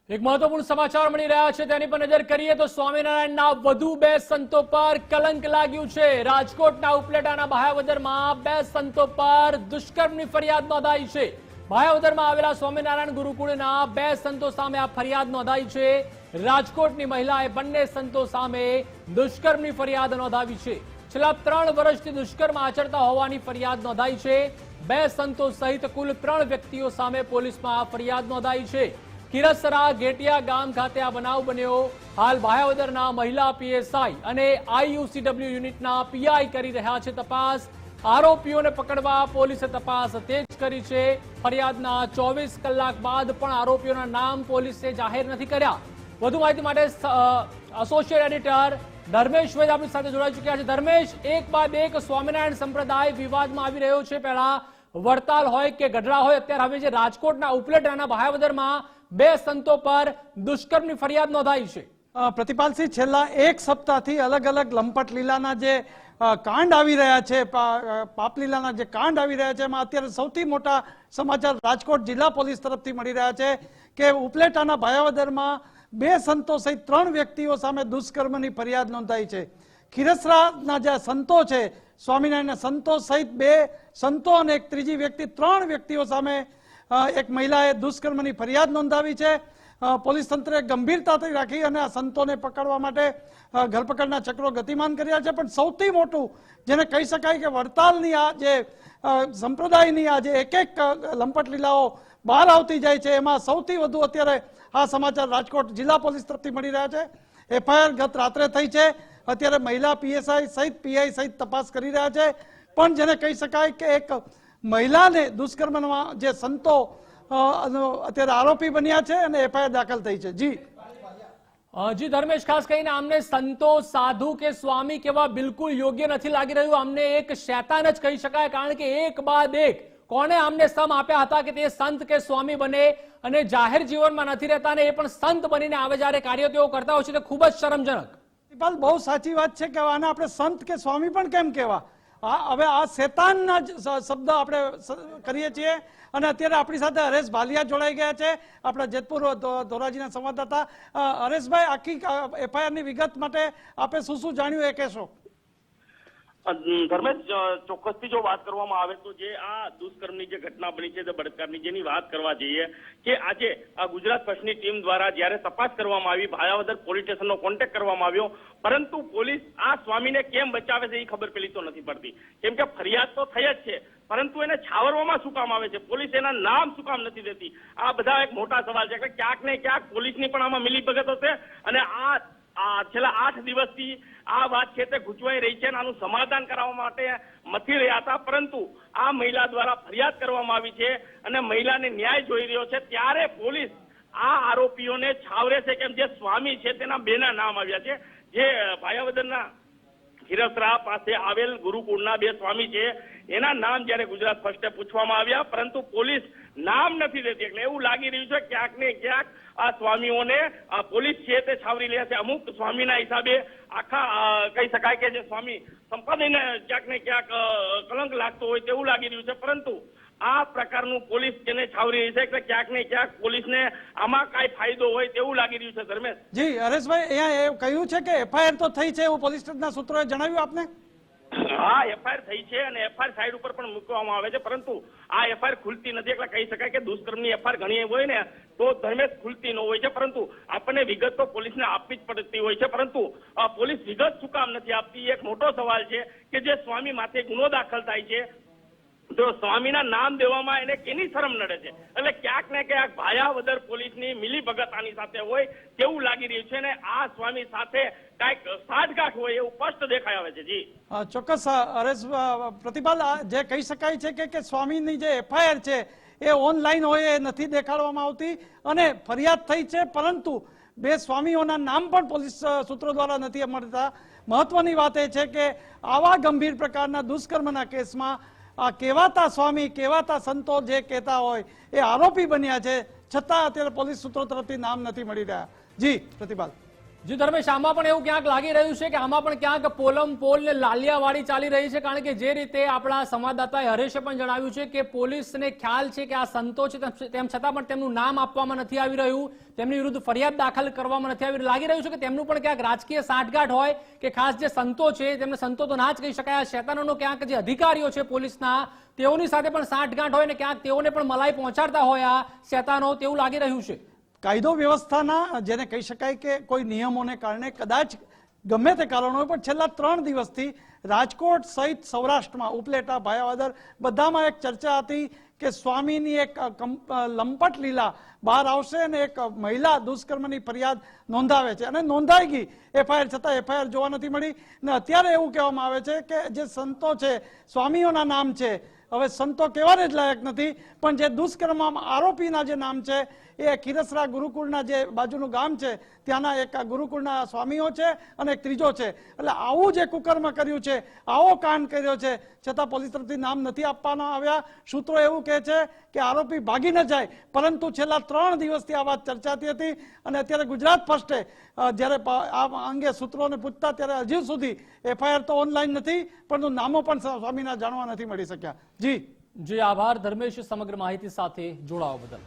એક મહત્વપૂર્ણ સમાચાર મળી રહ્યા છે તેની પર નજર કરીએ તો સ્વામિનારાયણના વધુ બે સંતો પર કલંક લાગ્યું છે। રાજકોટના ઉપલેટાના ભાયાવદરમાં બે સંતો પર દુષ્કર્મની ફરિયાદ નોંધાઈ છે। ભાયાવદરમાં આવેલા સ્વામિનારાયણ ગુરુકુળના બે સંતો સામે આ ફરિયાદ નોંધાઈ છે। રાજકોટની મહિલાએ બંને સંતો સામે દુષ્કર્મની ફરિયાદ નોંધાવી છે। છેલ્લા 3 વર્ષથી દુષ્કર્મ આચરતા હોવાની ફરિયાદ નોંધાઈ છે। બે સંતો સહિત કુલ 3 વ્યક્તિઓ સામે પોલીસમાં આ ફરિયાદ નોંધાઈ છે। કિરસરા ગેટિયા ગામ ખાતે આ બનાવ બન્યો। હાલ ભાયાવદરના મહિલા પીએસઆઈ અને આઈયુસીડબ્લ્યુ યુનિટના પીઆઈ કરી રહ્યા છે તપાસ। આરોપીઓને પકડવા પોલીસે તપાસ તેજ કરી છે। ફરિયાદના 24 કલાક બાદ પણ આરોપીઓના નામ પોલીસે જાહેર નથી કર્યા। વધુ માહિતી માટે એસોસિએટ એડિટર ધર્મેશ વૈદ આપણી સાથે જોડાઈ ચૂક્યા છે। ધર્મેશ, એક બાદ એક સ્વામિનારાયણ સંપ્રદાય વિવાદમાં આવી રહ્યો છે। પહેલા વડતાલ હોય કે ગઢડા હોય, અત્યારે હવે જે રાજકોટના ઉપલેટાના ભાયાવદરમાં બે સંતો પર દુષ્કર્મની ફરિયાદ નોંધાઈ છે। પ્રતિપાલસિંહ, છેલ્લા એક સપ્તાહથી અલગ અલગ લંપટ લીલાના જે કાંડ આવી રહ્યા છે, પાપલીલાના જે કાંડ આવી રહ્યા છે, એમાં અત્યારે સૌથી મોટા સમાચાર રાજકોટ જિલ્લા પોલીસ તરફથી મળી રહ્યા છે કે ઉપલેટાના ભાયાવદરમાં બે સંતો સહિત 3 વ્યક્તિઓ સામે દુષ્કર્મની ફરિયાદ નોંધાઈ છે। ખીરસરાના જે સંતો છે, સ્વામિનારાયણના સંતો સહિત 2 સંતો અને એક ત્રીજી વ્યક્તિ, 3 વ્યક્તિઓ સામે એક મહિલાએ દુષ્કર્મની ફરિયાદ નોંધાવી છે। પોલીસ તંત્રે ગંભીરતાથી રાખી અને આ સંતોને પકડવા માટે ધરપકડના ચક્રો ગતિમાન કર્યા છે। પણ સૌથી મોટું જેને કહી શકાય કે વડતાલની આ જે સંપ્રદાયની આ જે એક લંપટ લીલાઓ બહાર આવતી જાય છે, એમાં સૌથી વધુ અત્યારે આ સમાચાર રાજકોટ જિલ્લા પોલીસ તરફથી મળી રહ્યા છે। એફઆઈઆર ગત રાત્રે થઈ છે। અત્યારે મહિલા પીએસઆઈ સહિત પીઆઈ સહિત તપાસ કરી રહ્યા છે। પણ જેને કહી શકાય કે એક મહિલાને દુષ્કર્મમાં જે સંતો અત્યારે આરોપી બન્યા છે અને એફઆઈઆર દાખલ થઈ છે। જી ધર્મેશ, ખાસ કરીને આમને સંતો, સાધુ કે સ્વામી કેવા બિલકુલ યોગ્ય નથી લાગી રહ્યું। આમને એક શૈતાન જ કહી શકાય, કારણ કે એક બાદ એક કોને આમને સમ આપ્યા હતા કે તે સંત કે સ્વામી બને અને જાહેર જીવનમાં નથી રહેતા અને એ પણ સંત બનીને આવે જ્યારે કાર્ય તેઓ કરતા હોય છે તે ખૂબ જ શરમજનક। બહુ સાચી વાત છે કે આને આપણે સંત કે સ્વામી પણ કેમ કહેવા? હવે આ શેતાનના શબ્દ આપણે કરીએ છીએ। અને અત્યારે આપણી સાથે હરેશ ભાલિયા જોડાઈ ગયા છે, આપણા જેતપુર ધોરાજીના સંવાદદાતા। હરેશભાઈ, આખી એફઆઈઆરની વિગત માટે આપે શું શું જાણ્યું એ કહેશો? ધર્મેશ, ચોક્કસથી જો વાત કરવામાં આવે તો જે આ દુષ્કર્મની જે ઘટના બની છે, બળાત્કારની જેની વાત કરવા જઈએ કે આજે આ ગુજરાત ફર્સ્ટની ટીમ દ્વારા જ્યારે તપાસ કરવામાં આવી, ભાયાવદર પોલીસ સ્ટેશનનો કોન્ટેક્ટ કરવામાં આવ્યો, પરંતુ પોલીસ આ સ્વામીને કેમ બચાવે છે એ ખબર પેલી તો નથી પડતી। કેમ કે ફરિયાદ તો થઈ જ છે, પરંતુ એને છાવરવામાં શું કામ આવે છે? પોલીસ એના નામ શું કામ નથી દેતી? આ બધા એક મોટા સવાલ છે કે ક્યાંક ને ક્યાંક પોલીસની પણ આમાં મિલીભગત હશે અને આ છેલ્લા 8 દિવસથી આ વાત છે તે ગૂંચવાઈ રહી છે અને આનું સમાધાન કરવા માટે મથી રહ્યા હતા, પરંતુ આ મહિલા દ્વારા ફરિયાદ કરવામાં આવી છે અને મહિલાને ન્યાય જોઈ રહ્યો છે ત્યારે પોલીસ આ આરોપીઓને છાવરે છે। કેમ જે સ્વામી છે તેના 2ના નામ આવ્યા છે, જે ભાયાવદરના ખીરસરા પાસે આવેલ ગુરુકુળના 2 સ્વામી છે, એના નામ જયારે ગુજરાત ફર્સ્ટે પૂછવામાં આવ્યા, પરંતુ પોલીસ નામ નથી દેતી। એટલે એવું લાગી રહ્યું છે ક્યાંક ને ક્યાંક આ સ્વામીઓને પોલીસ છે તે છાવરી લે છે। અમુક સ્વામીના હિસાબે આખા કહી શકાય કે જે સ્વામી સંપ્રદાયને ક્યાંક ને ક્યાંક કલંક લાગતો હોય તેવું લાગી રહ્યું છે, પરંતુ આ પ્રકારનું પોલીસ જેને છાવરી રહી છે એટલે ક્યાંક ને ક્યાંક પોલીસને આમાં કાંઈ ફાયદો હોય તેવું લાગી રહ્યું છે। ધર્મેશ, જી હરેશભાઈ, અહીંયા એવું કહ્યું છે કે એફઆઈઆર તો થઈ છે એવું પોલીસ સ્ટેશનના સૂત્રોએ જણાવ્યું આપને? હા, એફઆઈઆર થઈ છે અને એફઆઈઆર સાઈડ ઉપર પણ મૂકવામાં આવે છે, પરંતુ આ એફઆઈઆર ખુલતી નથી। એટલે કહી શકાય કે દુષ્કર્મની એફઆઈઆર ઘણી હોય ને તો ધર્મેશ ખુલતી ન હોય છે, પરંતુ આપણને વિગત તો પોલીસને આપવી જ પડતી હોય છે, પરંતુ પોલીસ વિગત શું કામ નથી આપતી? એક મોટો સવાલ છે કે જે સ્વામી માથે ગુનો દાખલ થાય છે તો સ્વામીના નામ દેવામાં એને કેની શરમ નડે છે? એટલે ક્યાંક ને ક્યાંક ભાયાવદર પોલીસની મિલીભગત આની સાથે હોય તેવું લાગી રહ્યું છે અને આ સ્વામી સાથે કાંઈક સાઠગાંઠ હોય એવું સ્પષ્ટ દેખાઈ આવે છે। જી ચોક્કસ હરેશ, પ્રતિપાલ, જે કહી શકાય છે કે સ્વામીની જે એફઆઈઆર છે એ ઓનલાઈન હોય એ નથી દેખાડવામાં આવતી અને ફરિયાદ થઈ છે, પરંતુ 2 સ્વામીઓના નામ પણ પોલીસ સૂત્રો દ્વારા નથી મળતા। મહત્વની વાત એ છે કે આવા ગંભીર પ્રકારના દુષ્કર્મના કેસમાં આ કહેવાતા સ્વામી, કહેવાતા સંતો જે કહેતા હોય એ આરોપી બન્યા છે, છતાં અત્યારે પોલીસ સૂત્રો તરફથી નામ નથી મળી રહ્યા। જી પ્રતિપાલ। જી ધર્મેશ, આમાં પણ એવું ક્યાંક લાગી રહ્યું છે કે આમાં પણ ક્યાંક પોલ ને લાલિયાવાડી ચાલી રહી છે, કારણ કે જે રીતે આપણા સંવાદદાતાએ હરેશે પણ જણાવ્યું છે કે પોલીસને ખ્યાલ છે કે આ સંતો છે, તેમ છતાં પણ તેમનું નામ આપવામાં નથી આવી રહ્યું, તેમની વિરુદ્ધ ફરિયાદ દાખલ કરવામાં નથી આવી. લાગી રહ્યું છે કે તેમનું પણ ક્યાંક રાજકીય સાંઠગાંઠ હોય કે ખાસ જે સંતો છે તેમને સંતો તો ના જ કહી શકાય, શેતાનોનો ક્યાંક જે અધિકારીઓ છે પોલીસના તેઓની સાથે પણ સાંઠગાંઠ હોય ને ક્યાંક તેઓને પણ મલાઈ પહોંચાડતા હોય આ શેતાનો, તેવું લાગી રહ્યું છે. કાયદો વ્યવસ્થાના જેને કહી શકાય કે કોઈ નિયમોને કારણે કદાચ ગમે તે કારણ હોય, પણ છેલ્લા 3 દિવસથી રાજકોટ સહિત સૌરાષ્ટ્રમાં ઉપલેટા, ભાયાવદર બધામાં એક ચર્ચા હતી કે સ્વામીની એક લંપટ લીલા બહાર આવશે અને એક મહિલા દુષ્કર્મની ફરિયાદ નોંધાવે છે અને નોંધાઈ ગઈ એફઆઈઆર, છતાં એફઆઈઆર જોવા નથી મળી. ને અત્યારે એવું કહેવામાં આવે છે કે જે સંતો છે, સ્વામીઓના નામ છે, હવે સંતો કહેવાને જ લાયક નથી, પણ જે દુષ્કર્મમાં આરોપીના જે નામ છે એ ખીરસરા ગુરુકુળના જે બાજુનું ગામ છે ત્યાંના એક ગુરુકુળના સ્વામીઓ છે અને એક ત્રીજો છે. એટલે આવું જે કુકર્મ કર્યું છે, આવો કાંડ કર્યો છે, છતાં પોલીસ તરફથી નામ નથી આપવામાં આવ્યા. સૂત્રો એવું કહે છે કે આરોપી ભાગી ન જાય, પરંતુ છેલ્લા 3 દિવસથી આ વાત ચર્ચાતી હતી અને અત્યારે ગુજરાત ફર્સ્ટે જ્યારે આ અંગે સૂત્રોને પૂછતા ત્યારે હજુ સુધી એફઆઈઆર તો ઓનલાઈન નથી, પરંતુ નામો પણ સ્વામીના જાણવા નથી મળી શક્યા. જી આભાર ધર્મેશ, સમગ્ર માહિતી સાથે જોડાવા બદલ.